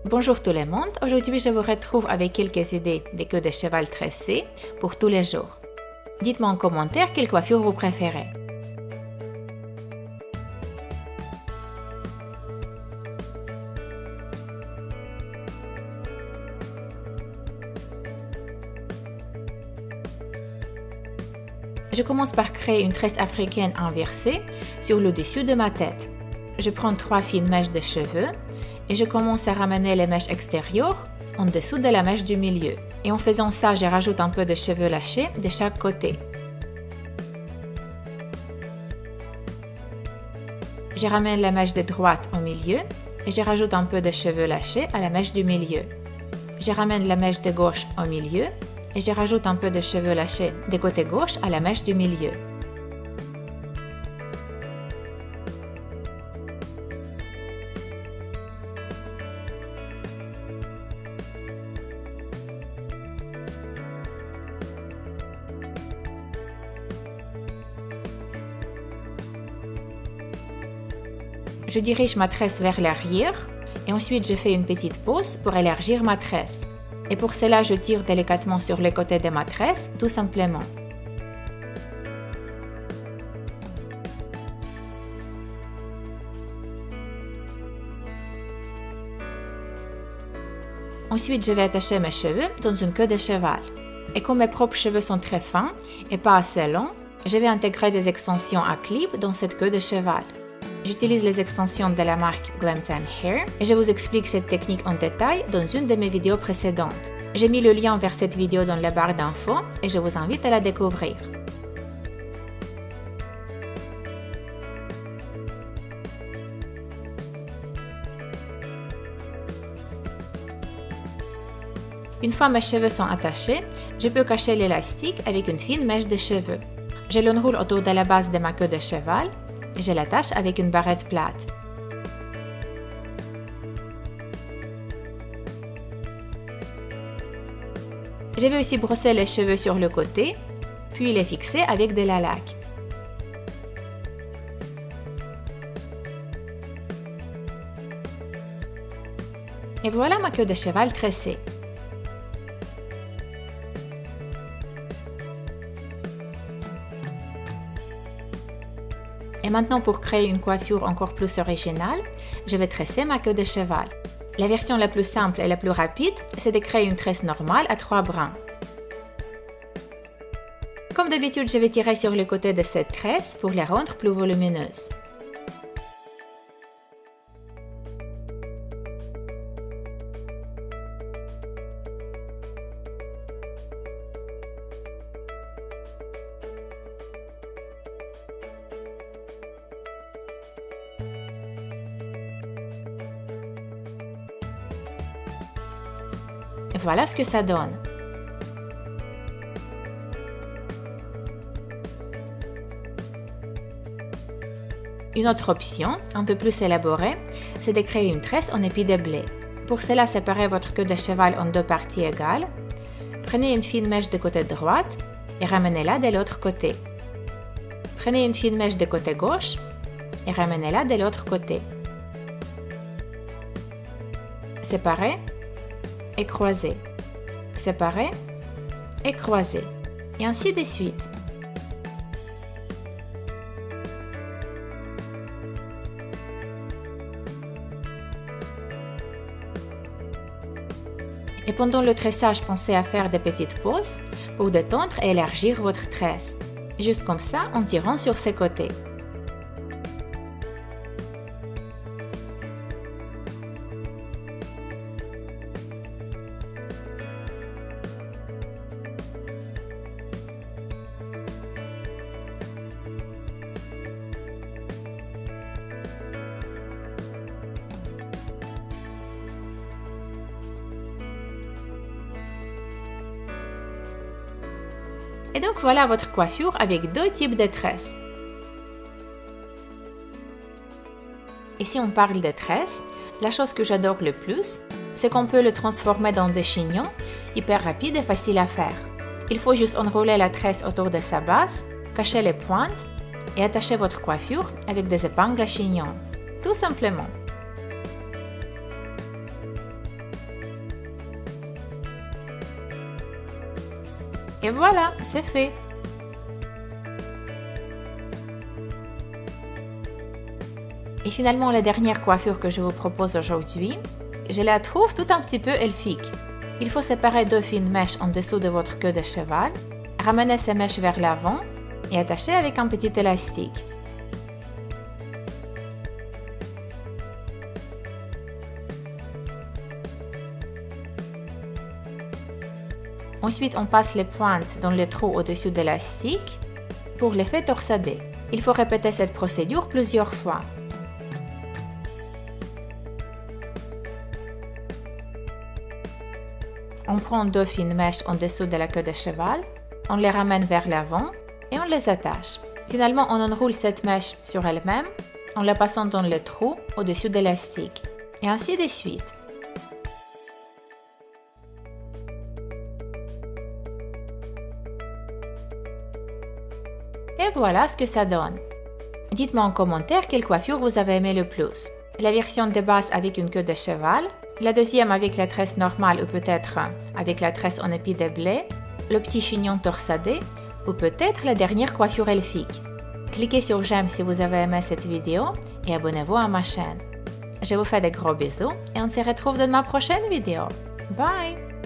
Bonjour tout le monde, aujourd'hui je vous retrouve avec quelques idées de queues de cheval tressées pour tous les jours. Dites-moi en commentaire quelle coiffure vous préférez. Je commence par créer une tresse africaine inversée sur le dessus de ma tête. Je prends 3 fines mèches de cheveux et je commence à ramener les mèches extérieures en dessous de la mèche du milieu. Et en faisant ça, je rajoute un peu de cheveux lâchés de chaque côté. Je ramène la mèche de droite au milieu et je rajoute un peu de cheveux lâchés à la mèche du milieu. Je ramène la mèche de gauche au milieu et je rajoute un peu de cheveux lâchés du côté gauche à la mèche du milieu. Je dirige ma tresse vers l'arrière et ensuite je fais une petite pause pour élargir ma tresse. Et pour cela, je tire délicatement sur les côtés de ma tresse, tout simplement. Ensuite, je vais attacher mes cheveux dans une queue de cheval. Et comme mes propres cheveux sont très fins et pas assez longs, je vais intégrer des extensions à clip dans cette queue de cheval. J'utilise les extensions de la marque Glam Tan Hair et je vous explique cette technique en détail dans une de mes vidéos précédentes. J'ai mis le lien vers cette vidéo dans la barre d'infos et je vous invite à la découvrir. Une fois mes cheveux sont attachés, je peux cacher l'élastique avec une fine mèche de cheveux. Je l'enroule autour de la base de ma queue de cheval. Je l'attache avec une barrette plate. Je vais aussi brosser les cheveux sur le côté, puis les fixer avec de la laque. Et voilà ma queue de cheval tressée. Et maintenant, pour créer une coiffure encore plus originale, je vais tresser ma queue de cheval. La version la plus simple et la plus rapide, c'est de créer une tresse normale à 3 brins. Comme d'habitude, je vais tirer sur le côté de cette tresse pour la rendre plus volumineuse. Voilà ce que ça donne. Une autre option, un peu plus élaborée, c'est de créer une tresse en épi de blé. Pour cela, séparez votre queue de cheval en 2 parties égales. Prenez une fine mèche de côté droite et ramenez-la de l'autre côté. Prenez une fine mèche de côté gauche et ramenez-la de l'autre côté. Séparez et croiser, séparer et croiser, et ainsi de suite. Et pendant le tressage, pensez à faire des petites pauses pour détendre et élargir votre tresse, juste comme ça en tirant sur ses côtés. Et donc voilà votre coiffure avec 2 types de tresses. Et si on parle de tresses, la chose que j'adore le plus, c'est qu'on peut le transformer dans des chignons hyper rapides et faciles à faire. Il faut juste enrouler la tresse autour de sa base, cacher les pointes et attacher votre coiffure avec des épingles à chignons. Tout simplement. Et voilà, c'est fait. Et finalement, la dernière coiffure que je vous propose aujourd'hui, je la trouve tout un petit peu elfique. Il faut séparer 2 fines mèches en dessous de votre queue de cheval, ramener ces mèches vers l'avant et attacher avec un petit élastique. Ensuite, on passe les pointes dans le trou au-dessus de l'élastique pour l'effet torsadé. Il faut répéter cette procédure plusieurs fois. On prend 2 fines mèches en dessous de la queue de cheval, on les ramène vers l'avant et on les attache. Finalement, on enroule cette mèche sur elle-même en la passant dans le trou au-dessus de l'élastique, et ainsi de suite. Et voilà ce que ça donne. Dites-moi en commentaire quelle coiffure vous avez aimé le plus. La version de base avec une queue de cheval, la deuxième avec la tresse normale ou peut-être avec la tresse en épi de blé, le petit chignon torsadé ou peut-être la dernière coiffure elfique. Cliquez sur j'aime si vous avez aimé cette vidéo et abonnez-vous à ma chaîne. Je vous fais de gros bisous et on se retrouve dans ma prochaine vidéo. Bye!